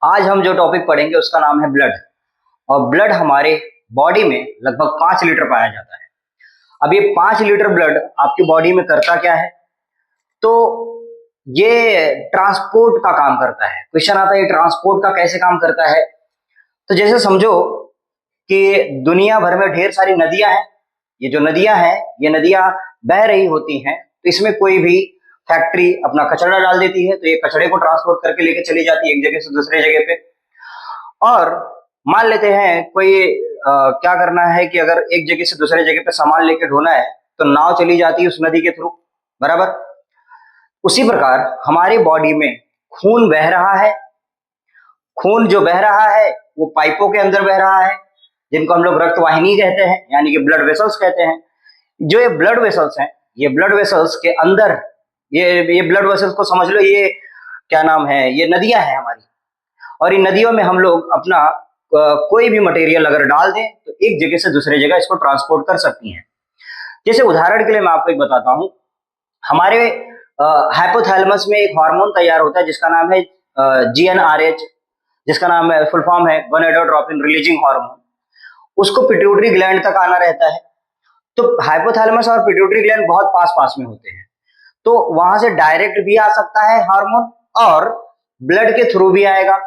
आज हम जो टॉपिक पढ़ेंगे उसका नाम है ब्लड। और ब्लड हमारे बॉडी में लगभग 5 लीटर पाया जाता है। अब ये 5 लीटर ब्लड आपकी बॉडी में करता क्या है? तो ये ट्रांसपोर्ट का काम करता है। क्वेश्चन आता है ये ट्रांसपोर्ट का कैसे काम करता है? तो जैसे समझो कि दुनिया भर में ढेर सारी नदियां हैं। ये जो नदियां हैं ये नदियां बह रही होती हैं, तो इसमें कोई भी फैक्ट्री अपना कचरा डाल देती है, तो ये कचड़े को ट्रांसपोर्ट करके लेके चली जाती है एक जगह से दूसरे जगह पे। और मान लेते हैं कोई क्या करना है कि अगर एक जगह से दूसरे जगह पे सामान लेके ढोना है तो नाव चली जाती है उस नदी के थ्रू, बराबर। उसी प्रकार हमारी बॉडी में खून बह रहा है। खून जो बह रहा है वो पाइपों के अंदर बह रहा है, जिनको हम लोग रक्त वाहिनी कहते हैं, यानी कि ब्लड वेसल्स कहते हैं। जो ये ब्लड वेसल्स हैं, ये ब्लड वेसल्स के अंदर ये ब्लड वेसल्स को समझ लो, ये क्या नाम है, ये नदियां हैं हमारी। और इन नदियों में हम लोग अपना कोई भी मटेरियल अगर डाल दें तो एक जगह से दूसरे जगह इसको ट्रांसपोर्ट कर सकती हैं। जैसे उदाहरण के लिए मैं आपको एक बताता हूं, हमारे हाइपोथैलेमस में एक हार्मोन तैयार होता है जिसका नाम है GnRH, जिसका नाम है फुल फॉर्म है गोनाडोट्रोपिन रिलीजिंग हार्मोन। उसको पिट्यूटरी ग्लैंड तक आना रहता है। तो हाइपोथैलेमस और पिट्यूटरी ग्लैंड बहुत पास पास में होते हैं, तो वहां से डायरेक्ट भी आ सकता है हार्मोन और ब्लड के थ्रू भी आएगा।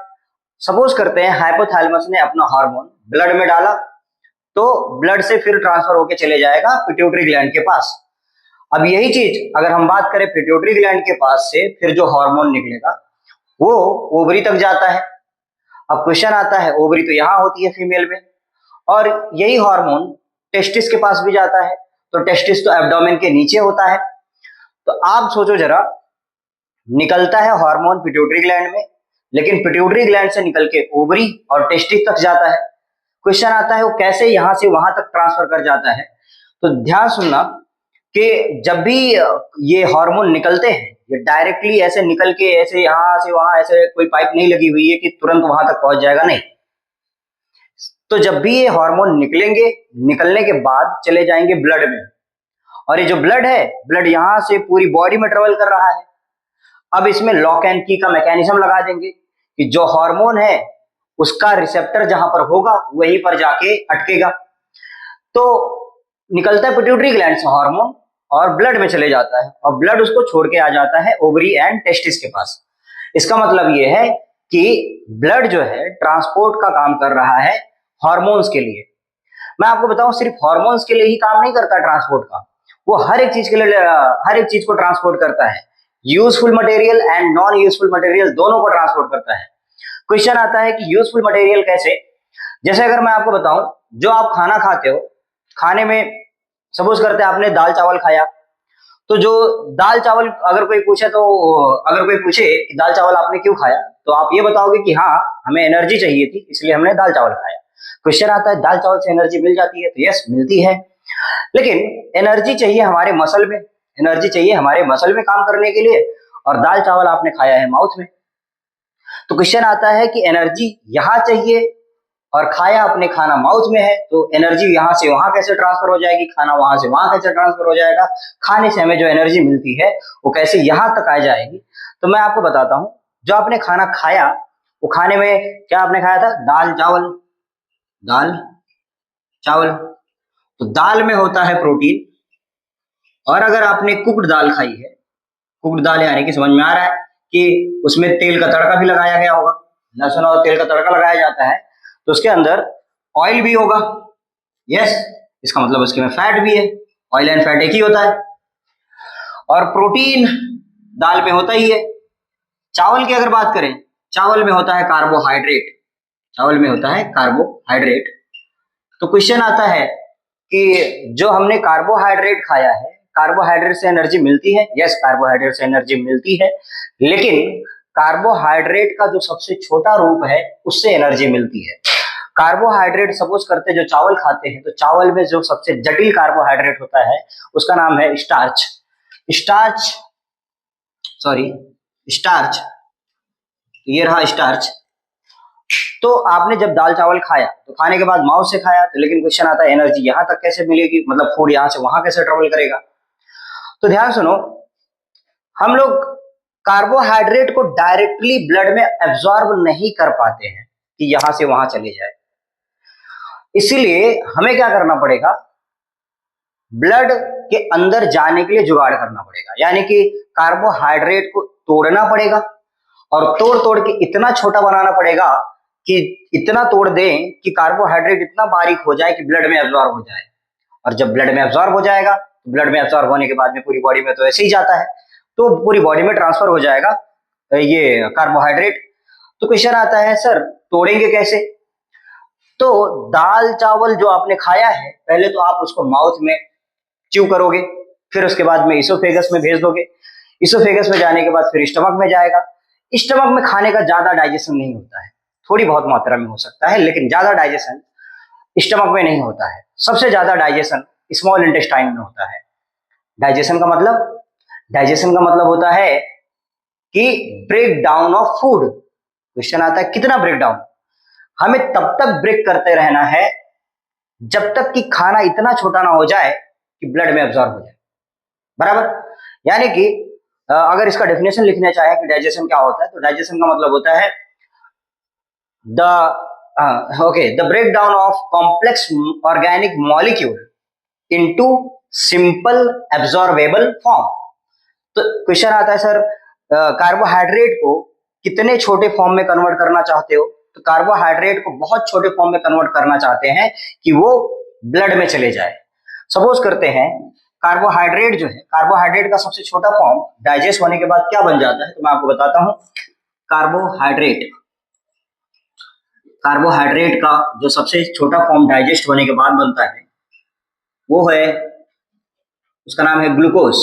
सपोज करते हैं हाइपोथैलेमस ने अपना हार्मोन ब्लड में डाला, तो ब्लड से फिर ट्रांसफर होके चले जाएगा पिट्यूटरी ग्लैंड के पास। अब यही चीज अगर हम बात करें पिट्यूटरी ग्लैंड के पास से फिर जो हार्मोन निकलेगा वो ओवरी तक जाता है। अब क्वेश्चन आता है, ओवरी तो यहां होती है फीमेल में, और यही हार्मोन टेस्टिस के पास भी जाता है। तो टेस्टिस तो एब्डोमेन के नीचे होता है। तो आप सोचो जरा, निकलता है हार्मोन पिट्यूटरी ग्लैंड में, लेकिन पिट्यूटरी ग्लैंड से निकल के ओवरी और टेस्टिस तक जाता है। क्वेश्चन आता है वो कैसे यहां से वहां तक ट्रांसफर कर जाता है? तो ध्यान सुनना कि जब भी ये हार्मोन निकलते हैं, ये डायरेक्टली ऐसे निकल के ऐसे यहां से वहां, ऐसे कोई पाइप नहीं लगी हुई है कि तुरंत वहां तक पहुंच जाएगा, नहीं। तो जब भी ये हार्मोन निकलेंगे, निकलने के बाद चले जाएंगे ब्लड में, और ये जो ब्लड है, ब्लड यहां से पूरी बॉडी में ट्रेवल कर रहा है। अब इसमें लॉक एंड की का मैकेनिज्म लगा देंगे कि जो हार्मोन है उसका रिसेप्टर जहां पर होगा वहीं पर जाके अटकेगा। तो निकलता है पिट्यूटरी ग्लैंड से हार्मोन और ब्लड में चले जाता है, और ब्लड उसको छोड़ के आ जाता है ओवरी एंड टेस्टिस के पास। इसका मतलब ये है कि ब्लड जो है ट्रांसपोर्ट का काम कर रहा है हार्मोन्स के लिए। मैं आपको बताऊं, सिर्फ हार्मोन्स के लिए ही काम नहीं करता ट्रांसपोर्ट का, वो हर एक चीज के लिए, हर एक चीज को ट्रांसपोर्ट करता है। Useful material and non useful material दोनों को ट्रांसपोर्ट करता है। क्वेश्चन आता है कि यूजफुल मटेरियल कैसे? जैसे अगर मैं आपको बताऊं, जो आप खाना खाते हो, खाने में सपोज करते हैं आपने दाल चावल खाया, तो जो दाल चावल अगर कोई पूछे, तो अगर कोई पूछे कि दाल चावल आपने क्यों खाया, तो आप ये बताओगे कि हाँ, हमें एनर्जी चाहिए थी इसलिए हमने दाल चावल खाया। क्वेश्चन आता है दाल चावल से एनर्जी मिल जाती है? तो यस, मिलती है। लेकिन एनर्जी चाहिए हमारे मसल में, एनर्जी चाहिए हमारे मसल में काम करने के लिए, और दाल चावल आपने खाया है माउथ में। तो क्वेश्चन आता है कि एनर्जी यहां चाहिए और खाया अपने खाना माउथ में है, तो एनर्जी यहां से वहां कैसे ट्रांसफर हो जाएगी, खाना वहां से वहां कैसे ट्रांसफर हो जाएगा, खाने से हमें जो एनर्जी मिलती है वो कैसे यहां तक आ जाएगी? तो मैं आपको बताता हूं, जो आपने खाना खाया वो खाने में क्या आपने खाया था? दाल चावल, दाल चावल। तो दाल में होता है प्रोटीन, और अगर आपने कुक्ड दाल खाई है, कुक्ड दाल यानी कि समझ में आ रहा है कि उसमें तेल का तड़का भी लगाया गया होगा, लहसुन और तेल का तड़का लगाया जाता है, तो उसके अंदर ऑयल भी होगा। यस, इसका मतलब उसके में फैट भी है। ऑयल एंड फैट एक ही होता है, और प्रोटीन दाल में होता ही है। चावल की अगर बात करें, चावल में होता है कार्बोहाइड्रेट, चावल में होता है कार्बोहाइड्रेट। तो क्वेश्चन आता है कि जो हमने कार्बोहाइड्रेट खाया है, कार्बोहाइड्रेट से एनर्जी मिलती है? यस, कार्बोहाइड्रेट से एनर्जी मिलती है, लेकिन कार्बोहाइड्रेट का जो सबसे छोटा रूप है उससे एनर्जी मिलती है। कार्बोहाइड्रेट सपोज करते जो चावल खाते हैं, तो चावल में जो सबसे जटिल कार्बोहाइड्रेट होता है उसका नाम है स्टार्च। स्टार्च, सॉरी स्टार्च, ये रहा स्टार्च। तो आपने जब दाल चावल खाया तो खाने के बाद माउथ से खाया, तो लेकिन क्वेश्चन आता है एनर्जी यहां तक कैसे मिलेगी, मतलब फूड यहां से वहां कैसे ट्रेवल करेगा? तो ध्यान सुनो, हम लोग कार्बोहाइड्रेट को डायरेक्टली ब्लड में एब्जॉर्ब नहीं कर पाते हैं कि यहां से वहां चले जाए। इसीलिए हमें क्या करना पड़ेगा, ब्लड के अंदर जाने के लिए जुगाड़ करना पड़ेगा, यानी कि कार्बोहाइड्रेट को तोड़ना पड़ेगा और तोड़ तोड़ के इतना छोटा बनाना पड़ेगा कि इतना तोड़ दें कि कार्बोहाइड्रेट इतना बारीक हो जाए कि ब्लड में एब्जॉर्ब हो जाए। और जब ब्लड में एब्जॉर्ब हो जाएगा, ब्लड में एब्जॉर्ब होने के बाद में पूरी बॉडी में तो ऐसे ही जाता है, तो पूरी बॉडी में ट्रांसफर हो जाएगा ये कार्बोहाइड्रेट। तो क्वेश्चन आता है सर तोड़ेंगे कैसे? तो दाल चावल जो आपने खाया है, पहले तो आप उसको माउथ में च्यू करोगे, फिर उसके बाद में इसोफेगस में भेज दोगे, इसोफेगस में जाने के बाद फिर स्टमक में जाएगा। स्टमक में खाने का ज्यादा डाइजेशन नहीं होता है, थोड़ी बहुत मात्रा में हो सकता है, लेकिन ज्यादा डाइजेशन स्टमक में नहीं होता है। सबसे ज्यादा डाइजेशन स्मॉल इंटेस्टाइन में होता है। डाइजेशन का मतलब होता है कि break down of food. Question आता है कितना ब्रेक डाउन? हमें तब तक ब्रेक करते रहना है जब तक कि खाना इतना छोटा ना हो जाए कि ब्लड में एब्जॉर्ब हो जाए, बराबर। यानी कि अगर इसका डेफिनेशन लिखना चाहे कि डाइजेशन क्या होता है, तो डाइजेशन का मतलब होता है the break down of complex organic molecule into simple absorbable form. तो क्वेश्चन आता है सर कार्बोहाइड्रेट को कितने छोटे फॉर्म में कन्वर्ट करना चाहते हो? तो कार्बोहाइड्रेट को बहुत छोटे फॉर्म में कन्वर्ट करना चाहते हैं कि वो ब्लड में चले जाए। सपोज करते हैं कार्बोहाइड्रेट जो है, कार्बोहाइड्रेट का सबसे छोटा फॉर्म डाइजेस्ट होने के बाद क्या बन जाता है, तो मैं आपको बताता हूं। कार्बोहाइड्रेट का जो सबसे छोटा फॉर्म डाइजेस्ट होने के बाद बनता है वो है, उसका नाम है ग्लूकोज।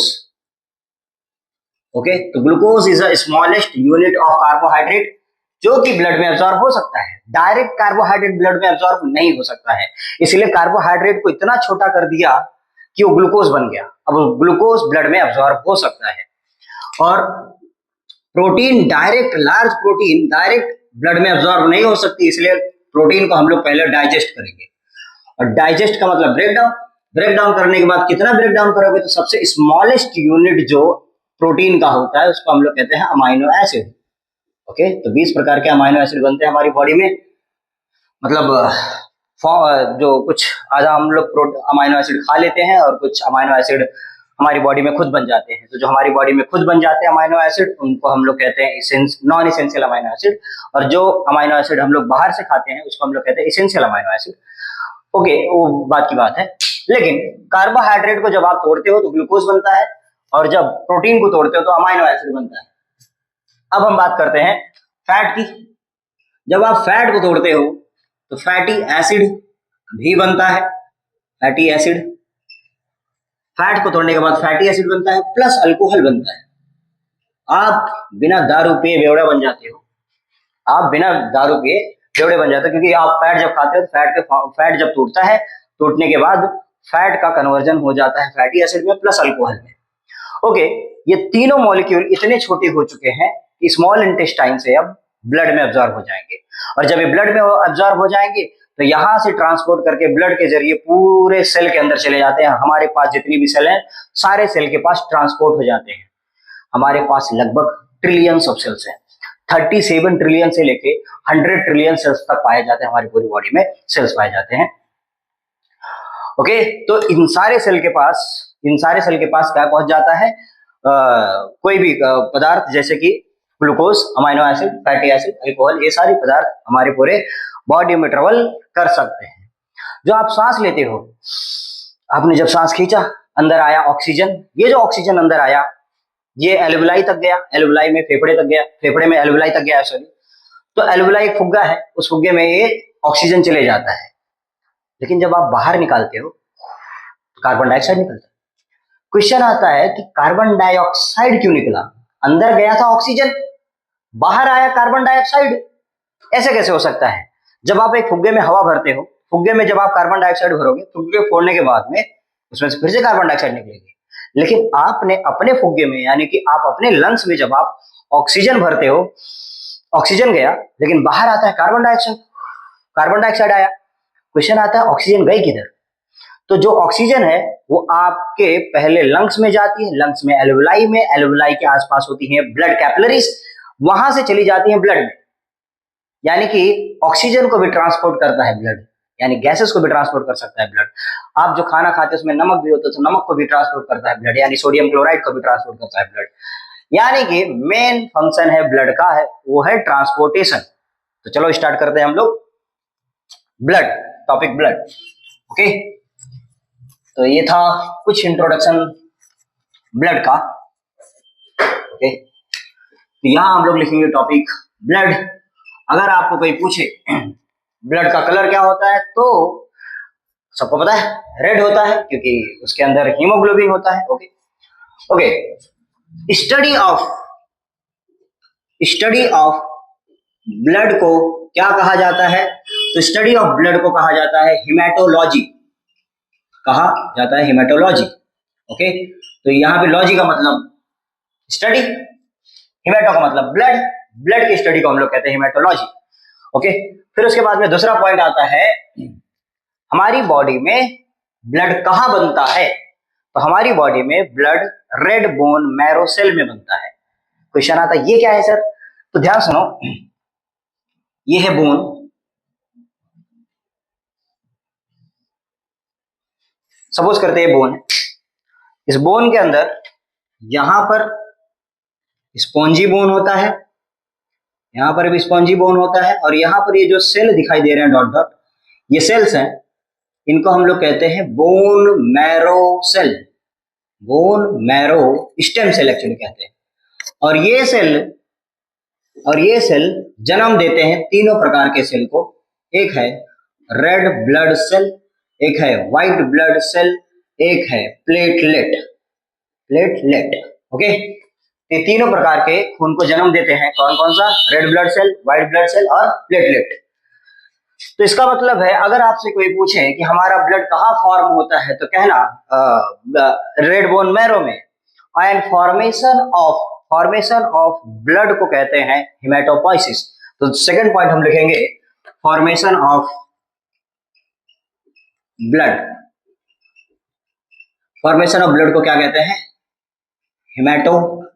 ओके, तो glucose is the smallest unit of carbohydrate जो कि ब्लड में एब्जॉर्ब हो सकता है। डायरेक्ट कार्बोहाइड्रेट ब्लड में एब्जॉर्ब नहीं हो सकता है, इसलिए कार्बोहाइड्रेट को इतना छोटा कर दिया कि वो ग्लूकोज बन गया। अब ग्लूकोज ब्लड में एब्जॉर्ब हो सकता है। और protein large protein direct blood में एब्जॉर्ब नहीं हो सकती, इसलिए प्रोटीन को हम लोग पहले डाइजेस्ट करेंगे। और डाइजेस्ट का मतलब ब्रेक डाउन करने के बाद कितना ब्रेक डाउन करोगे, तो सबसे स्मॉलेस्ट यूनिट जो प्रोटीन का होता है उसको हम लोग कहते हैं अमाइनो एसिड। ओके, तो 20 प्रकार के अमाइनो एसिड बनते हैं हमारी बॉडी में। मतलब जो कुछ आधा हम लोग अमाइनो एसिड खा लेते हैं और कुछ अमाइनो एसिड हमारी बॉडी में खुद बन जाते हैं। तो जो हमारी बॉडी में खुद बन जाते हैं अमाइनो एसिड, उनको हम लोग कहते हैं नॉन इसेंशियल अमाइनो एसिड। और जो अमाइनो एसिड हम लोग बाहर से खाते हैं उसको हम लोग कहते हैं इसेंशियल अमाइनो एसिड। ओके, वो बात की बात है। लेकिन कार्बोहाइड्रेट को जब आप तोड़ते हो तो ग्लूकोज बनता है, और जब प्रोटीन को तोड़ते हो तो अमाइनो एसिड बनता है। अब हम बात करते हैं फैट की। जब आप फैट को तोड़ते हो तो फैटी एसिड भी बनता है। फैटी एसिड, फैट को तोड़ने के बाद फैटी एसिड बनता है प्लस अल्कोहल बनता है। आप बिना दारू पिए बेवड़ा बन जाते हो। क्योंकि आप फैट जब खाते हो तो फैट जब टूटता है, टूटने के बाद फैट का कन्वर्जन हो जाता है फैटी एसिड में प्लस अल्कोहल में। ओके, ये तीनों मॉलिक्यूल इतने छोटे हो चुके हैं कि स्मॉल इंटेस्टाइन से अब ब्लड में एब्जॉर्ब हो जाएंगे। और जब ये ब्लड में एब्जॉर्ब हो जाएंगे तो यहां से ट्रांसपोर्ट करके ब्लड के जरिए पूरे सेल के अंदर चले जाते हैं। हमारे पास जितनी भी सेल हैं सारे सेल के पास ट्रांसपोर्ट हो जाते हैं। हमारे पास लगभग ट्रिलियंस ऑफ सेल्स हैं। 37 ट्रिलियन से लेके 100 ट्रिलियन सेल्स तक पाए जाते हैं। हमारी पूरी बॉडी में सेल्स पाए जाते हैं। ओके, तो इन सारे सेल के पास क्या पहुंच जाता है, कोई भी पदार्थ जैसे कि glucose, amino acid, fatty acid, alcohol, ये सारे पदार्थ हमारे पूरे बॉडी में ट्रेवल कर सकते हैं। जो आप सांस लेते हो, आपने जब सांस खींचा, अंदर आया ऑक्सीजन। ये जो ऑक्सीजन अंदर आया ये एल्वुलाई तक गया, एल्वुलाई में फेफड़े तक गया, फेफड़े में एल्वुलाई तक गया, सॉरी। तो एल्वुलाई एक फुग्गा है, उस फुग्गे में ये ऑक्सीजन चले जाता है। लेकिन जब आप बाहर निकालते हो तो कार्बन डाइऑक्साइड निकलता है। क्वेश्चन आता है कि कार्बन डाइऑक्साइड क्यों निकला? अंदर गया था ऑक्सीजन, बाहर आया कार्बन डाइऑक्साइड, ऐसे कैसे हो सकता है? जब आप एक फुग्गे में हवा भरते हो, फुग्गे में जब आप कार्बन डाइऑक्साइड भरोगे, फुग्गे फोड़ने के बाद में उसमें से फिर से कार्बन डाइऑक्साइड निकलेगी। लेकिन आपने अपने फुग्गे में, यानी कि आप अपने लंग्स में जब आप ऑक्सीजन भरते हो, ऑक्सीजन गया लेकिन बाहर आता है कार्बन डाइऑक्साइड आया। क्वेश्चन आता है ऑक्सीजन गई किधर? तो जो ऑक्सीजन है वो आपके पहले लंग्स में जाती है, लंग्स में एल्वेलाई के आसपास होती है ब्लड कैपिलरीज, वहां से चली जाती है ब्लड में। यानी कि ऑक्सीजन को भी ट्रांसपोर्ट करता है ब्लड, यानी गैसेस को भी ट्रांसपोर्ट कर सकता है ब्लड। आप जो खाना खाते हैं उसमें नमक भी होता है, तो नमक को भी ट्रांसपोर्ट करता है ब्लड, यानी सोडियम क्लोराइड को भी ट्रांसपोर्ट करता है ब्लड। यानी कि मेन फंक्शन है ब्लड का है वो है ट्रांसपोर्टेशन। तो चलो स्टार्ट करते हैं हम लोग ब्लड, टॉपिक ब्लड। ओके, तो ये था कुछ इंट्रोडक्शन ब्लड का। ओके, तो यहां हम लोग लिखेंगे टॉपिक ब्लड। अगर आपको कोई पूछे ब्लड का कलर क्या होता है, तो सबको पता है रेड होता है, क्योंकि उसके अंदर हीमोग्लोबिन होता है। Okay okay, study of blood को क्या कहा जाता है? तो स्टडी ऑफ ब्लड को कहा जाता है हिमेटोलॉजी, कहा जाता है हिमेटोलॉजी। ओके, तो यहाँ पे लॉजी का मतलब स्टडी, हिमेटो का मतलब ब्लड, ब्लड की स्टडी को हम लोग कहते हैं हिमेटोलॉजी। ओके, फिर उसके बाद में दूसरा पॉइंट आता है हमारी बॉडी में ब्लड कहाँ बनता है? तो हमारी बॉडी में blood red bone marrow cell में बनता है। क्वेश्चन आता है ये क्या है सर? तो ध्यान सुनो, ये है बोन, सपोज करते हैं बोन है, इस बोन के अंदर यहां पर स्पॉन्जी बोन होता है, यहां पर भी स्पॉन्जी बोन होता है, और यहां पर ये जो सेल दिखाई दे रहे हैं डॉट डॉट, ये सेल्स हैं, इनको हम लोग कहते हैं bone marrow cell, bone marrow stem cell actually कहते हैं। और ये सेल जन्म देते हैं तीनों प्रकार के सेल को। एक है रेड ब्लड सेल, एक है व्हाइट ब्लड सेल, एक है प्लेटलेट। ओके, ये तीनों प्रकार के खून को जन्म देते हैं। कौन कौन सा? Red blood cell, white blood cell और प्लेटलेट। तो इसका मतलब है अगर आपसे कोई पूछे कि हमारा ब्लड कहाँ फॉर्म होता है, तो कहना रेड बोन मैरो में। एंड फॉर्मेशन ऑफ ब्लड को कहते हैं हिमेटोपोइसिस। तो सेकंड पॉइंट हम लिखेंगे formation of blood. Formation of blood को क्या कहते हैं? हिमेटोपोइसिस।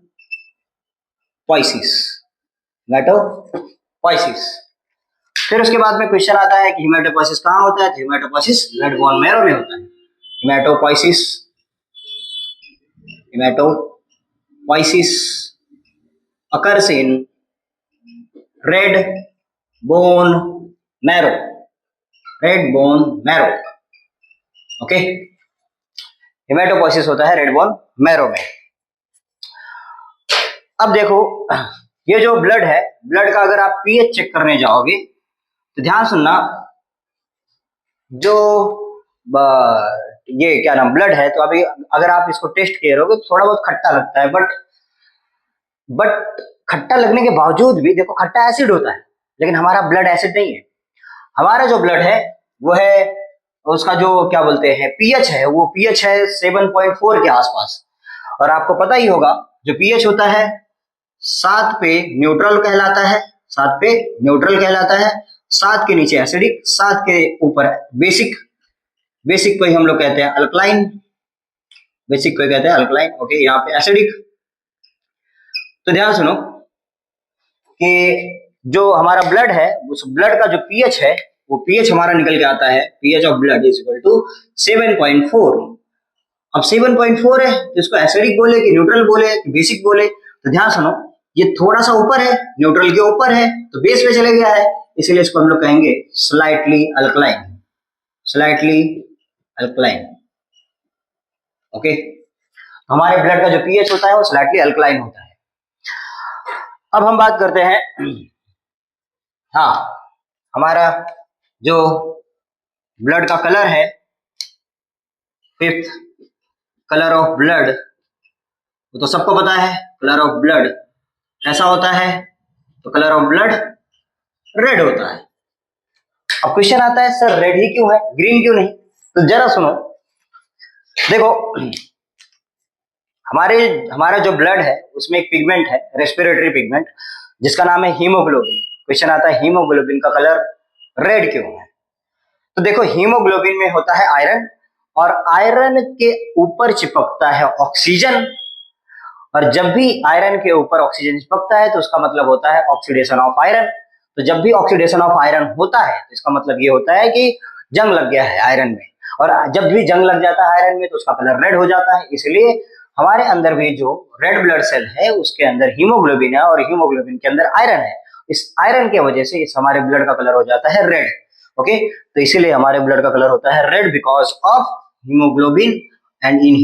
फिर उसके बाद में क्वेश्चन आता है कि हिमेटोपोइसिस कहाँ होता है? तो हिमेटोपोइसिस रेड बोन मैरो में होता है। Haematopoiesis occurs in red bone marrow, okay, haematopoiesis होता है रेड बोन मैरो में। अब देखो, ये जो ब्लड है, ब्लड का अगर आप पीएच चेक करने जाओगे तो ध्यान सुनना, जो ये क्या नाम ब्लड है, तो अभी अगर आप इसको टेस्ट किए रहोगे तो थोड़ा बहुत खट्टा लगता है, बट खट्टा लगने के बावजूद भी देखो खट्टा एसिड होता है, लेकिन हमारा ब्लड एसिड नहीं है। हमारा जो ब्लड है वो है, उसका जो क्या बोलते हैं पीएच है, वो पीएच है 7.4 के आसपास। और आपको पता ही होगा जो पीएच होता है 7 पे न्यूट्रल कहलाता है, 7 के नीचे एसिडिक, 7 के ऊपर बेसिक को ही हम लोग कहते हैं अल्कलाइन, ओके, यहाँ पे एसिडिक। तो ध्यान सुनो कि जो हमारा ब्लड है, उस ब्लड का जो पीएच है, वो पीएच हमारा निकल के आता है, pH of blood is equal to 7.4। अब 7.4 है तो इसको एसिडिक बोले कि न्यूट्रल बोले कि बेसिक बोले? तो ध्यान सुनो, ये थोड़ा सा ऊपर है, न्यूट्रल के ऊपर है, तो बेस पे चले गया है, इसलिए इसको हम लोग कहेंगे स्लाइटली अल्कलाइन। ओके, हमारे ब्लड का जो पीएच होता है वो स्लाइटली अल्कलाइन होता है। अब हम बात करते हैं, हाँ, हमारा जो ब्लड का कलर है, फिफ्थ कलर ऑफ ब्लड, वो तो सबको पता है, कलर ऑफ ब्लड कैसा होता है? तो कलर ऑफ ब्लड रेड होता है। अब क्वेश्चन आता है सर रेड ही क्यों है, ग्रीन क्यों नहीं? तो जरा सुनो, देखो हमारा जो ब्लड है उसमें एक पिगमेंट है, रेस्पिरेटरी पिगमेंट, जिसका नाम है हीमोग्लोबिन। क्वेश्चन आता है हीमोग्लोबिन का कलर रेड क्यों है? तो देखो हीमोग्लोबिन में होता है आयरन, और आयरन के ऊपर चिपकता है ऑक्सीजन, और जब भी आयरन के ऊपर ऑक्सीजन चिपकता है तो उसका मतलब होता है ऑक्सीडेशन ऑफ आयरन। तो जब भी ऑक्सीडेशन ऑफ आयरन होता है तो इसका मतलब ये होता है कि जंग लग गया है आयरन में, और जब भी जंग लग जाता है आयरन में तो उसका कलर रेड हो जाता है। इसलिए हमारे अंदर भी जो रेड ब्लड सेल है उसके अंदर हीमोग्लोबिन है, और हीमोग्लोबिन के अंदर आयरन है। इस आयरन की वजह से इस हमारे ब्लड का कलर हो जाता है रेड। ओके, तो इसीलिए हमारे ब्लड का कलर होता है red because of haemoglobin. And in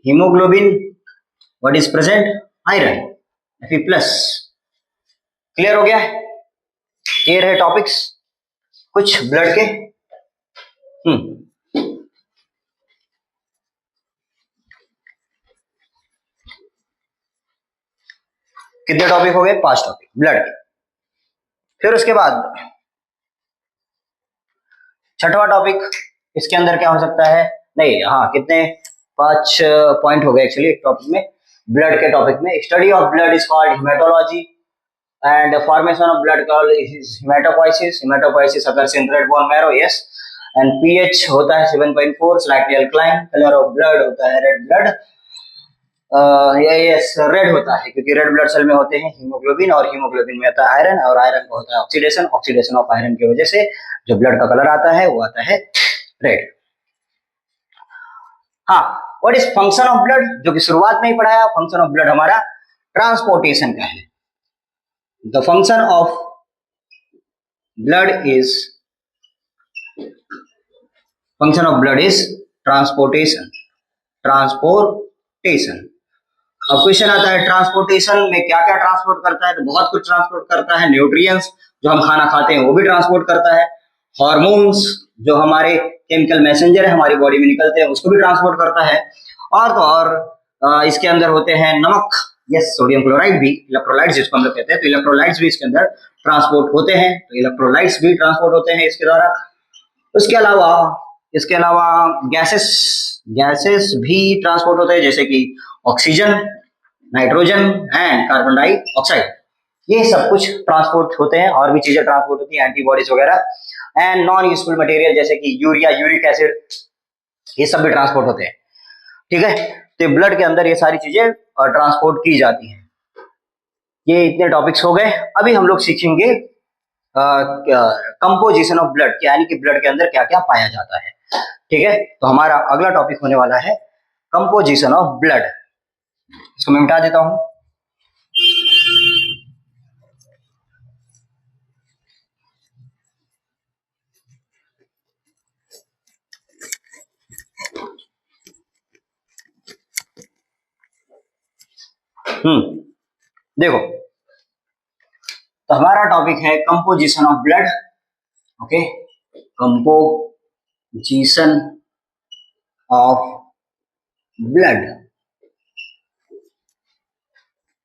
haemoglobin what is present? Iron, Fe+। Clear हो गया है? क्लियर है टॉपिक्स कुछ ब्लड के? कितने टॉपिक हो गए? 5 टॉपिक ब्लड के। फिर उसके बाद छठवां टॉपिक, इसके अंदर क्या हो सकता है? नहीं, हाँ, कितने? 5 पॉइंट हो गए एक्चुअली एक टॉपिक में, ब्लड के टॉपिक में। Study of blood is called haematology and the formation of blood called is hematopoiesis. Hematopoiesis occurs in red bone marrow, yes, and pH होता है 7.4, slightly alkaline. Color of blood होता है red blood, yes, red होता है क्योंकि red blood cell में होते हैं हीमोग्लोबिन, और हीमोग्लोबिन में आता है आयरन, और आयरन को होता है ऑक्सीडेशन। ऑक्सीडेशन ऑफ आयरन की वजह से जो ब्लड का कलर आता है वो आता है रेड। हाँ, what is function of blood, जो कि शुरुआत में ही पढ़ाया। फंक्शन ऑफ ब्लड हमारा ट्रांसपोर्टेशन का है। The function of blood is transportation. अब क्वेश्चन आता है ट्रांसपोर्टेशन में क्या क्या ट्रांसपोर्ट करता है? तो बहुत कुछ ट्रांसपोर्ट करता है। न्यूट्रिएंट्स जो हम खाना खाते हैं वो भी ट्रांसपोर्ट करता है। हार्मोन्स जो हमारे केमिकल मैसेंजर है हमारी बॉडी में निकलते हैं उसको भी ट्रांसपोर्ट करता है। और तो और इसके अंदर होते हैं नमक, यस, सोडियम क्लोराइड भी, इलेक्ट्रोलाइट्स जिसको हम लोग कहते हैं, तो इलेक्ट्रोलाइट्स भी इसके अंदर ट्रांसपोर्ट होते हैं। तो इलेक्ट्रोलाइट्स भी ट्रांसपोर्ट होते हैं इसके द्वारा। इसके अलावा गैसेस भी ट्रांसपोर्ट होते हैं, जैसे कि oxygen, nitrogen and carbon dioxide, ये सब कुछ ट्रांसपोर्ट होते हैं। और भी चीजें ट्रांसपोर्ट होती हैं, एंटीबॉडीज वगैरह, एंड नॉन यूजफुल मटेरियल जैसे कि यूरिया, यूरिक एसिड, ये सब भी ट्रांसपोर्ट होते हैं। ठीक है, तो ब्लड के अंदर ये सारी चीजें ट्रांसपोर्ट की जाती हैं। ये इतने टॉपिक्स हो गए। अभी हम लोग सीखेंगे कंपोजिशन ऑफ ब्लड, यानी कि ब्लड के अंदर क्या क्या पाया जाता है। ठीक है, तो हमारा अगला टॉपिक होने वाला है कंपोजिशन ऑफ ब्लड। इसको मैं मिटा देता हूं। देखो, तो हमारा टॉपिक है composition of blood. Okay, composition of blood.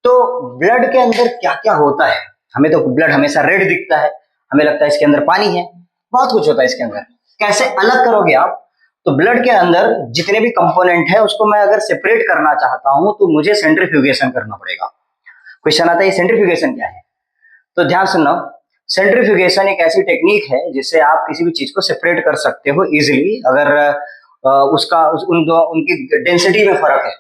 तो ब्लड के अंदर क्या क्या होता है? हमें तो ब्लड हमेशा रेड दिखता है, हमें लगता है इसके अंदर पानी है, बहुत कुछ होता है इसके अंदर। कैसे अलग करोगे आप? तो ब्लड के अंदर जितने भी कंपोनेंट है उसको मैं अगर सेपरेट करना चाहता हूं तो मुझे सेंट्रीफ्यूगेशन करना पड़ेगा। क्वेश्चन आता है सेंट्रीफ्यूगेशन क्या है? तो ध्यान सुनना, सेंट्रीफ्यूगेशन एक ऐसी टेक्निक है जिससे आप किसी भी चीज को सेपरेट कर सकते हो इजिली, अगर उनकी डेंसिटी में फर्क है।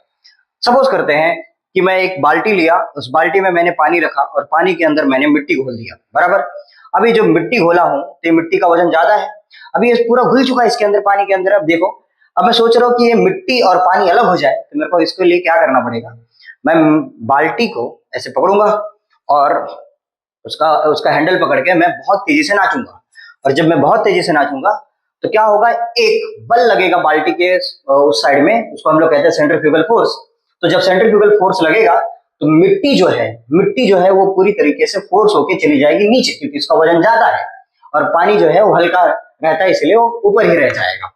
सपोज करते हैं कि मैं एक बाल्टी लिया, उस बाल्टी में मैंने पानी रखा और पानी के अंदर मैंने मिट्टी घोल दिया, बराबर। अभी जो मिट्टी घोला हूं तो मिट्टी का वजन ज्यादा है, अभी ये पूरा घुल चुका है इसके अंदर, पानी के अंदर। अब देखो, अब मैं सोच रहा हूँ कि ये मिट्टी और पानी अलग हो जाए, तो मेरे को इसके लिए क्या करना पड़ेगा? मैं बाल्टी को ऐसे पकड़ूंगा और उसका हैंडल पकड़ के मैं बहुत तेजी से नाचूंगा, और जब मैं बहुत तेजी से नाचूंगा तो क्या होगा? एक बल लगेगा बाल्टी के उस साइड में, उसको हम लोग कहते हैं सेंट्रीफ्यूगल फोर्स। तो जब सेंट्रीफ्यूगल फोर्स लगेगा तो मिट्टी जो है वो पूरी तरीके से फोर्स होके चली जाएगी नीचे, क्योंकि इसका वजन ज्यादा है, और पानी जो है वो हल्का रहता है इसलिए वो ऊपर ही रह जाएगा।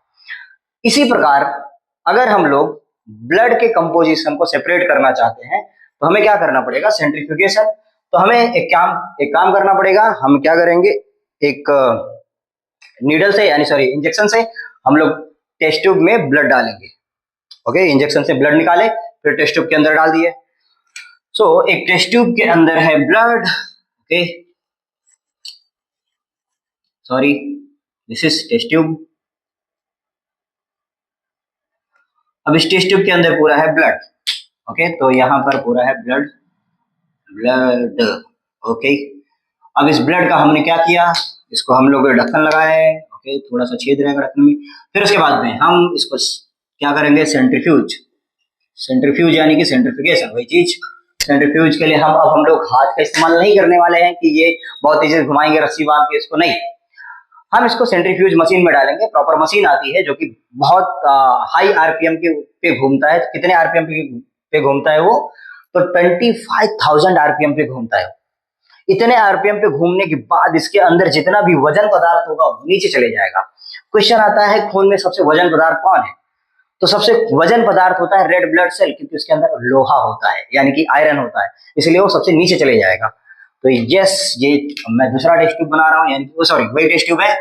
इसी प्रकार अगर हम लोग ब्लड के कंपोजिशन को सेपरेट करना चाहते हैं तो हमें क्या करना पड़ेगा? सेंट्रीफ्यूगेशन। तो हमें एक काम करना पड़ेगा। हम क्या करेंगे? एक नीडल से, यानी सॉरी इंजेक्शन से हम लोग टेस्ट ट्यूब में ब्लड डालेंगे। ओके, इंजेक्शन से ब्लड निकाले, फिर टेस्ट ट्यूब के अंदर डाल दिए। सो एक टेस्ट ट्यूब के अंदर है blood. Okay, sorry, this is test tube. अब इस टेस्ट ट्यूब के अंदर पूरा है ब्लड। ओके, तो यहाँ पर पूरा है ब्लड, ब्लड। ओके, अब इस ब्लड का हमने क्या किया, इसको हम लोग ढक्कन लगाए। ओके, थोड़ा सा छेद रहेगा ढक्कन में। फिर उसके बाद में हम इसको क्या करेंगे, सेंट्रीफ्यूज। सेंट्रीफ्यूज यानी कि सेंट्रीफिकेशन, वही चीज। सेंट्रीफ्यूज के लिए हम लोग हाथ का इस्तेमाल नहीं करने वाले हैं कि ये बहुत तेजी से घुमाएंगे रस्सी बांध के इसको, नहीं। हम इसको सेंट्रीफ्यूज मशीन में डालेंगे। प्रॉपर मशीन आती है जो कि बहुत हाई आरपीएम के पे घूमता है। कितने आरपीएम पे घूमता है वो, तो 25,000 आरपीएम पे घूमता है। इतने आरपीएम पे घूमने के बाद इसके अंदर जितना भी वजन पदार्थ होगा वो नीचे चले जाएगा। क्वेश्चन आता है खून में सबसे वजन पदार्थ कौन है, तो सबसे वजन पदार्थ होता है रेड ब्लड सेल, क्योंकि उसके अंदर लोहा होता है यानी कि आयरन होता है, इसलिए वो सबसे नीचे चले जाएगा। तो यस, ये मैं दूसरा टेस्ट ट्यूब बना रहा हूँ, यानी कि सॉरी वही टेस्ट ट्यूब है।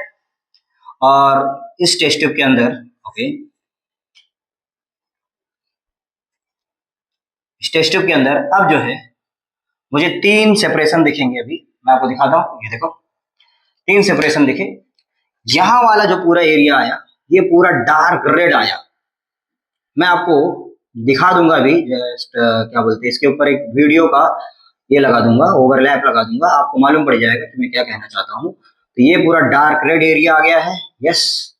और इस टेस्ट ट्यूब के अंदर ओके, इस टेस्ट ट्यूब के अंदर अब जो है मुझे 3 सेपरेशन दिखेंगे। अभी मैं आपको दिखाता हूँ, ये देखो 3 सेपरेशन दिखे। यहां वाला जो पूरा एरिया आया ये पूरा डार्क रेड आया। मैं आपको दिखा दूंगा अभी, जस्ट क्या बोलते हैं, इसके ऊपर एक वीडियो का ये लगा दूंगा, ओवरलैप लगा दूंगा, आपको मालूम पड़ जाएगा कि मैं क्या कहना चाहता हूँ। तो ये पूरा डार्क रेड एरिया आ गया है, यस।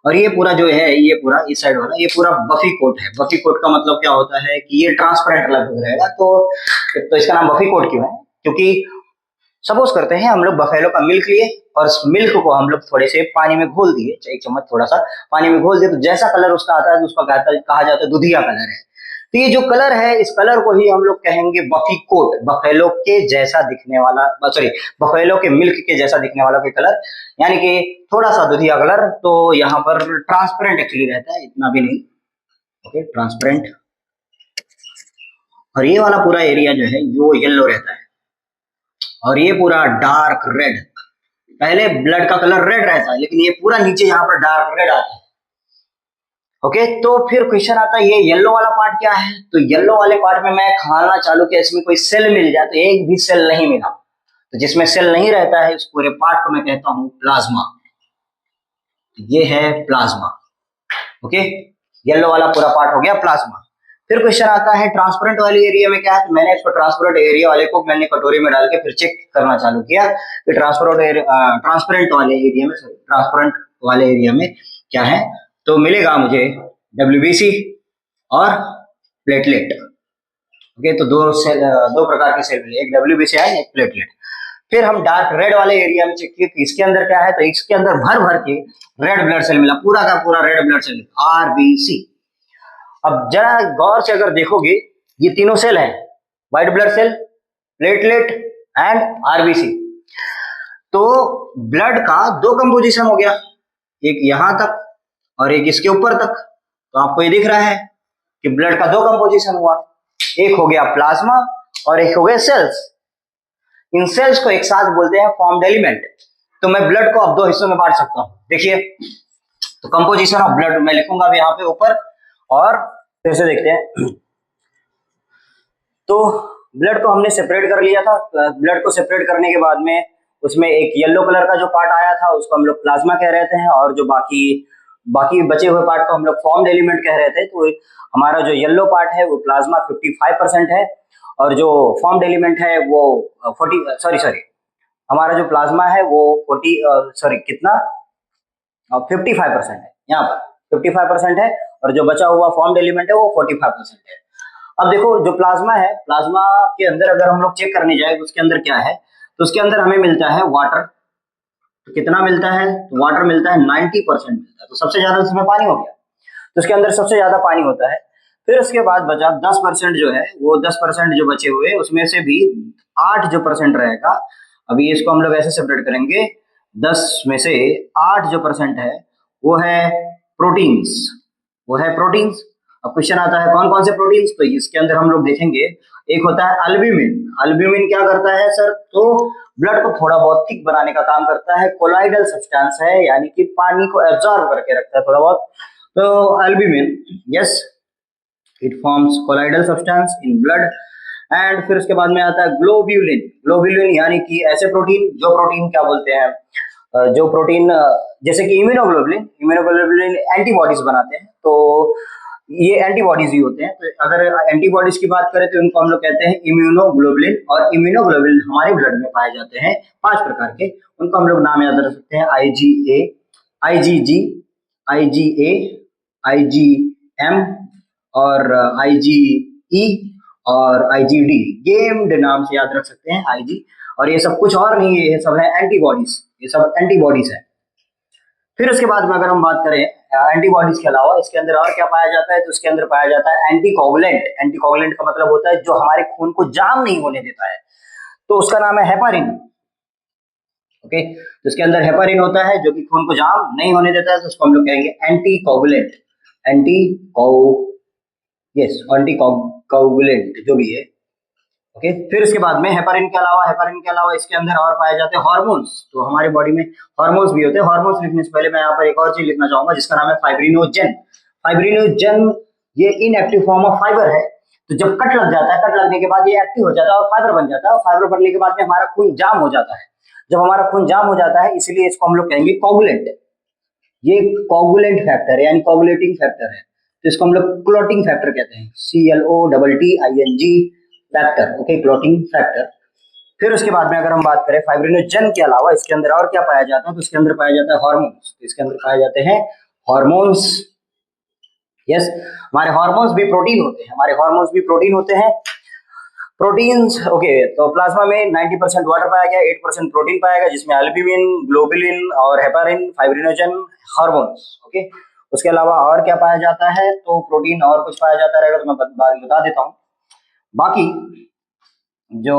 और ये पूरा जो है, ये पूरा इस साइड वाला ये पूरा बफी कोट है। बफी कोट का मतलब क्या होता है कि ये ट्रांसपेरेंट लगभग रहेगा। तो इसका नाम बफी कोट क्यों है, क्योंकि सपोज करते हैं हम लोग बफेलो का मिल्क लिए और उस मिल्क को हम लोग थोड़े से पानी में घोल दिए, 1 चम्मच थोड़ा सा पानी में घोल दिए, तो जैसा कलर उसका आता है उसका कहा जाता है दुधिया कलर है। तो ये जो कलर है, इस कलर को ही हम लोग कहेंगे बफी कोट, बफेलो के जैसा दिखने वाला, सॉरी बफेलो के मिल्क के जैसा दिखने वाला कोई कलर, यानी कि थोड़ा सा दुधिया कलर। तो यहाँ पर ट्रांसपेरेंट एक्चुअली रहता है, इतना भी नहीं। Okay, transparent. और ये वाला पूरा एरिया जो है वो येलो रहता है, और ये पूरा डार्क रेड। पहले ब्लड का कलर रेड रहता है, लेकिन ये पूरा नीचे यहाँ पर डार्क रेड आता है। ओके, तो फिर क्वेश्चन आता है ये येलो वाला पार्ट क्या है। तो येलो वाले पार्ट में मैं खाना चालू किया, इसमें कोई सेल मिल जाए, तो एक भी सेल नहीं मिला। तो जिसमें सेल नहीं रहता है उस पूरे पार्ट को मैं कहता हूं प्लाज्मा। ये है प्लाज्मा। ओके, येलो वाला पूरा पार्ट हो गया प्लाज्मा। फिर क्वेश्चन आता है ट्रांसपेरेंट वाले एरिया में क्या है। तो मैंने इसको ट्रांसपेरेंट एरिया वाले को मैंने कटोरी में डाल के फिर चेक करना चालू किया कि ट्रांसपेरेंट वाले एरिया में, ट्रांसपेरेंट वाले एरिया में क्या है। तो मिलेगा मुझे WBC और प्लेटलेट। ओके, तो दो प्रकार के सेल मिले, एक WBC है एक प्लेटलेट। फिर हम डार्क रेड वाले एरिया में चेक किए कि इसके अंदर क्या है। तो इसके अंदर भर भर के रेड ब्लड सेल मिला, पूरा का पूरा रेड ब्लड सेल, RBC। अब जरा गौर से अगर देखोगे, ये तीनों सेल हैं, white blood cell, platelet and RBC। तो ब्लड का 2 कंपोजिशन हो गया, एक यहां तक और एक इसके ऊपर तक। तो आपको ये दिख रहा है कि ब्लड का 2 कंपोजिशन हुआ, एक हो गया प्लाज्मा और एक हो गया सेल्स। इन सेल्स को एक साथ बोलते हैं फॉर्म्ड एलिमेंट। तो मैं ब्लड को अब 2 हिस्सों में बांट सकता हूं। देखिए, तो कंपोजिशन ऑफ ब्लड मैं लिखूंगा अभी यहाँ पे ऊपर, और फिर से देखते हैं। तो ब्लड को हमने सेपरेट कर लिया था। ब्लड को सेपरेट करने के बाद में उसमें एक येलो कलर का जो पार्ट आया था उसको हम लोग प्लाज्मा कह रहे थे, और जो बाकी बचे हुए पार्ट को हम लोग फॉर्म्ड एलिमेंट कह रहे थे। तो हमारा जो येलो पार्ट है वो प्लाज्मा 55% है, और जो फॉर्म्ड एलिमेंट है वो 40 हमारा जो प्लाज्मा है वो 55% है। यहाँ पर 55% है, और जो बचा हुआ फॉर्म्ड एलिमेंट है वो 45% है। अब देखो, जो प्लाज्मा है, प्लाज्मा के अंदर अगर हम लोग चेक करने जाए तो उसके अंदर क्या है। तो उसके अंदर हमें मिलता है वाटर। तो कितना मिलता है, तो वाटर मिलता है 90% मिलता है। तो सबसे ज्यादा उसमें पानी हो गया, तो उसके अंदर सबसे ज्यादा पानी होता है। फिर उसके बाद बचा 10% जो है, वो 10% जो बचे हुए उसमें से भी 8 जो परसेंट रहेगा। अभी इसको हम लोग ऐसे सेपरेट करेंगे, 10 में से 8 जो परसेंट है वो है प्रोटीन्स, अब क्वेश्चन आता है कौन कौन से प्रोटीन्स। तो इसके अंदर हम लोग देखेंगे, एक होता है अल्ब्यूमिन। अल्ब्यूमिन क्या करता है सर, तो ब्लड को थोड़ा बहुत थिक बनाने का काम करता है। कोलाइडल सब्सटेंस है, यानी कि पानी को एब्जॉर्ब करके रखता है थोड़ा बहुत। तो albumin, yes, it forms colloidal substance in blood. And फिर उसके बाद में आता है ग्लोब्यूलिन यानी कि ऐसे प्रोटीन, जो प्रोटीन क्या बोलते हैं, जो प्रोटीन जैसे कि इम्यूनोग्लोबुलिन एंटीबॉडीज बनाते हैं। तो ये एंटीबॉडीज ही होते हैं। तो अगर एंटीबॉडीज की बात करें तो इनको हम लोग कहते हैं इम्यूनोग्लोबुलिन, और इम्यूनोग्लोबुलिन हमारे ब्लड में पाए जाते हैं 5 प्रकार के। उनको हम लोग नाम याद रख सकते हैं, IgA, IgG, IgA, IgM और IgE और IgD। गेम्ड नाम से याद रख सकते हैं IG। और ये सब कुछ और नहीं है, ये सब है एंटीबॉडीज, ये सब एंटीबॉडीज है। फिर उसके बाद में अगर हम बात करें एंटीबॉडीज के अलावा इसके अंदर और क्या पाया जाता है, तो इसके अंदर पाया जाता है एंटीकोगुलेंट। एंटीकोगुलेंट का मतलब होता है जो हमारे खून को जाम नहीं होने देता है, तो उसका नाम है हेपारिन। ओके, तो इसके अंदर हेपारिन होता है जो कि खून को जाम नहीं होने देता है, तो उसको हम लोग कहेंगे एंटीकोगुलेंट। एंटीकोगुलेंट जो भी है। ओके, फिर इसके बाद में हेपारिन के अलावा इसके अंदर और पाए जाते हैं हार्मोन्स। तो हमारी बॉडी में हार्मोन्स भी होते हैं। हार्मोन्स लिखने से पहले मैं यहाँ पर एक और चीज लिखना चाहूंगा जिसका नाम है फाइब्रिनोजन। फाइब्रिनोजन ये इनएक्टिव फॉर्म ऑफ फाइबर है। तो जब कट लग जाता है, कट लगने के बाद ये एक्टिव हो जाता है और फाइबर बन जाता है, और फाइबर बनने के बाद में हमारा खून जाम हो जाता है। जब हमारा खून जाम हो जाता है, इसलिए इसको हम लोग कहेंगे कोगुलेंट। ये कोगुलेंट फैक्टर है, यानी कोगुलेटिंग फैक्टर है। तो इसको हम लोग क्लॉटिंग फैक्टर कहते हैं, CLOTTING factor. Okay, clotting factor. फिर उसके बाद में अगर हम बात करें फाइब्रिनोजन के अलावा इसके अंदर और क्या पाया जाता है, तो इसके अंदर पाया जाता है हार्मोन्स। तो इसके अंदर पाए जाते हैं हार्मोन्स। यस, हमारे हार्मोन्स भी प्रोटीन होते हैं, प्रोटीन्स। ओके, तो प्लाज्मा में 90% वाटर पाया गया, 8% प्रोटीन पाया गया, जिसमें एल्ब्यूमिन, ग्लोबुलिन और हेपारिन, फाइब्रिनोजन, हार्मोन्स। ओके, उसके अलावा और क्या पाया जाता है, तो प्रोटीन और कुछ पाया जाता रहेगा तो मैं बता देता हूँ। बाकी जो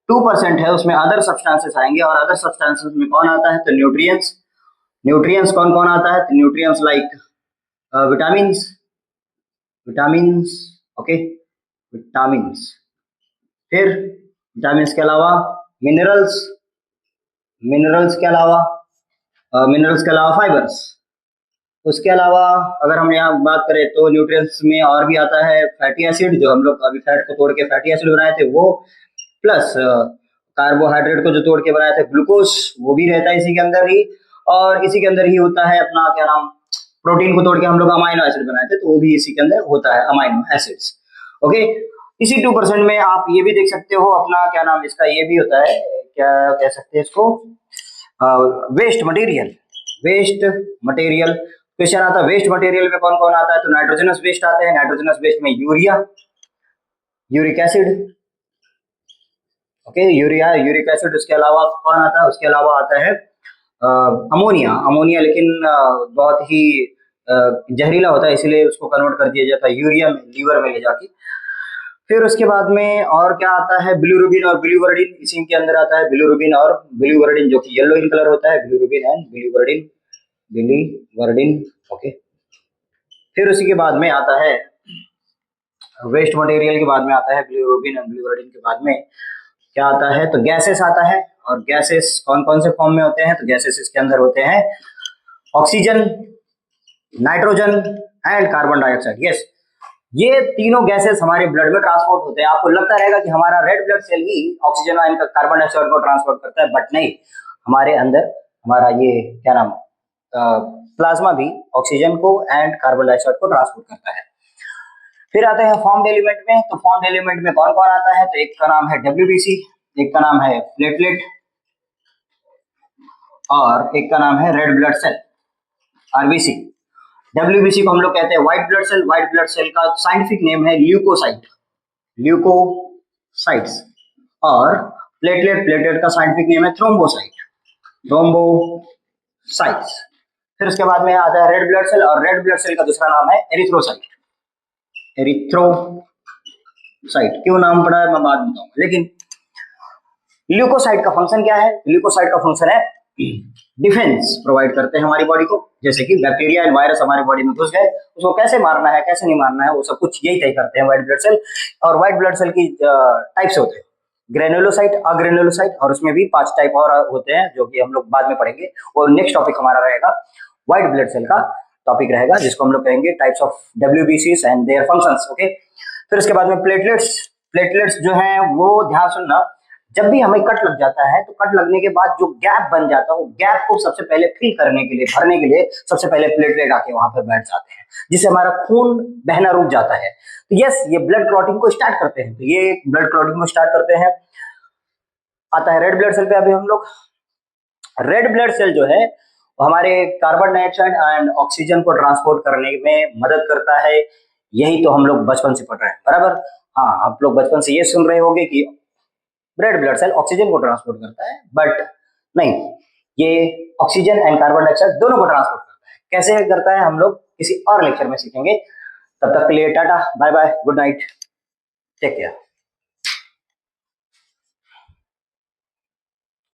2% है उसमें अदर सब्सटेंसेस आएंगे, और अदर सब्सटेंसेस में कौन आता है, तो न्यूट्रिएंट्स कौन कौन आता है, तो nutrients like vitamins. Okay, vitamins. फिर विटामिन्स के अलावा मिनरल्स के अलावा फाइबर्स। उसके अलावा अगर हम यहाँ बात करें तो न्यूट्रिएंट्स में और भी आता है फैटी एसिड, जो हम लोग अभी फैट को तोड़ के फैटी एसिड बनाए थे वो, प्लस कार्बोहाइड्रेट को जो तोड़ के बनाए थे ग्लूकोज, वो भी रहता है इसी के अंदर ही। और इसी के अंदर ही होता है अपना क्या नाम, प्रोटीन को तोड़ के हम लोग अमाइनो एसिड बनाए थे, तो वो भी इसी के अंदर होता है, अमाइनो एसिड्स। ओके, इसी 2% में आप ये भी देख सकते हो अपना क्या नाम, इसका ये भी होता है, क्या कह सकते हैं इसको, वेस्ट मटेरियल। क्वेश्चन आता है वेस्ट मटेरियल में कौन कौन आता है, तो नाइट्रोजनस वेस्ट आते हैं। नाइट्रोजनस वेस्ट में uric acid. Okay, uric acid. उसके अलावा कौन आता है, उसके अलावा आता है अमोनिया, लेकिन बहुत ही जहरीला होता है, इसलिए उसको कन्वर्ट कर दिया जाता है यूरिया में, लीवर में ले जाके। फिर उसके बाद में और क्या आता है, बिलिरुबिन और बिलिवर्डिन, इसी के अंदर आता है बिलिरुबिन और बिलिवर्डिन, जो कि येलो इन कलर होता है, बिलिरुबिन एंड बिलिवर्डिन। ओके, फिर उसी के बाद में आता है वेस्ट मटेरियल के बाद में आता है बिलिरुबिन एंड बिलिवर्डिन के बाद में क्या आता है, तो गैसेस आता है। और गैसेस कौन कौन से फॉर्म में होते हैं, तो गैसेस इसके अंदर होते हैं oxygen, nitrogen and carbon dioxide. Yes, ये तीनों गैसेस हमारे ब्लड में ट्रांसपोर्ट होते हैं। आपको लगता रहेगा कि हमारा रेड ब्लड सेल ही ऑक्सीजन और इनका कार्बन डाइऑक्साइड को ट्रांसपोर्ट करता है, बट नहीं, हमारे अंदर हमारा ये क्या नाम प्लाज्मा भी ऑक्सीजन को एंड कार्बन डाइऑक्साइड को ट्रांसपोर्ट करता है। फिर आते हैं फॉर्म्ड एलिमेंट में। तो फॉर्म्ड एलिमेंट में कौन कौन आता है, तो एक का नाम है WBC, एक का नाम है प्लेटलेट, और एक का नाम है red blood cell, RBC। WBC को हम लोग कहते हैं white blood cell. White blood cell का साइंटिफिक नेम है ल्यूकोसाइट्स। और प्लेटलेट का साइंटिफिक नेम है थ्रोम्बोसाइट्स। फिर उसके बाद में आता है रेड ब्लड सेल, और रेड ब्लड सेल का दूसरा नाम है एरिथ्रोसाइट। क्यों नाम पड़ा है मैं बाद में बताऊंगा। लेकिन ल्यूकोसाइट का फंक्शन क्या है, ल्यूकोसाइट का फंक्शन है डिफेंस प्रोवाइड करते हैं हमारी बॉडी को। जैसे कि बैक्टीरिया एंड वायरस हमारी बॉडी में घुस गए, उसको कैसे मारना है कैसे नहीं मारना है, वो सब कुछ यही तय करते हैं व्हाइट ब्लड सेल। और व्हाइट ब्लड सेल की टाइप्स होते हैं, ग्रेनुलोसाइट, अग्रेनुलोसाइट, और उसमें भी 5 टाइप और होते हैं जो कि हम लोग बाद में पढ़ेंगे। और नेक्स्ट टॉपिक हमारा रहेगा व्हाइट ब्लड सेल का टॉपिक रहेगा, जिसको हम लोग कहेंगे types of WBCs and their functions. Okay, फिर उसके बाद में प्लेटलेट्स जो हैं वो ध्यान सुनना, जब भी हमें कट लग जाता है तो कट लगने के बाद जो गैप बन जाता है, वो गैप को सबसे पहले फिल करने के लिए, भरने के लिए सबसे पहले प्लेटलेट आके वहां पर बैठ जाते हैं, जिससे हमारा खून बहना रुक जाता है। तो यस, ये ब्लड क्लॉटिंग को स्टार्ट करते हैं। तो ये ब्लड क्लॉटिंग को स्टार्ट करते हैं। आता है रेड ब्लड सेल पे। अभी हम लोग रेड ब्लड सेल जो है वो हमारे कार्बन डाइऑक्साइड एंड ऑक्सीजन को ट्रांसपोर्ट करने में मदद करता है। यही तो हम लोग बचपन से पढ़ रहे हैं, बराबर। हाँ, आप लोग बचपन से ये सुन रहे होंगे कि रेड ब्लड सेल ऑक्सीजन को ट्रांसपोर्ट करता है, बट नहीं, ये ऑक्सीजन एंड कार्बन डाइऑक्साइड दोनों को ट्रांसपोर्ट करता है। कैसे करता है हम लोग किसी और लेक्चर में सीखेंगे। तब तक के लिए tata, bye bye, good night, take care.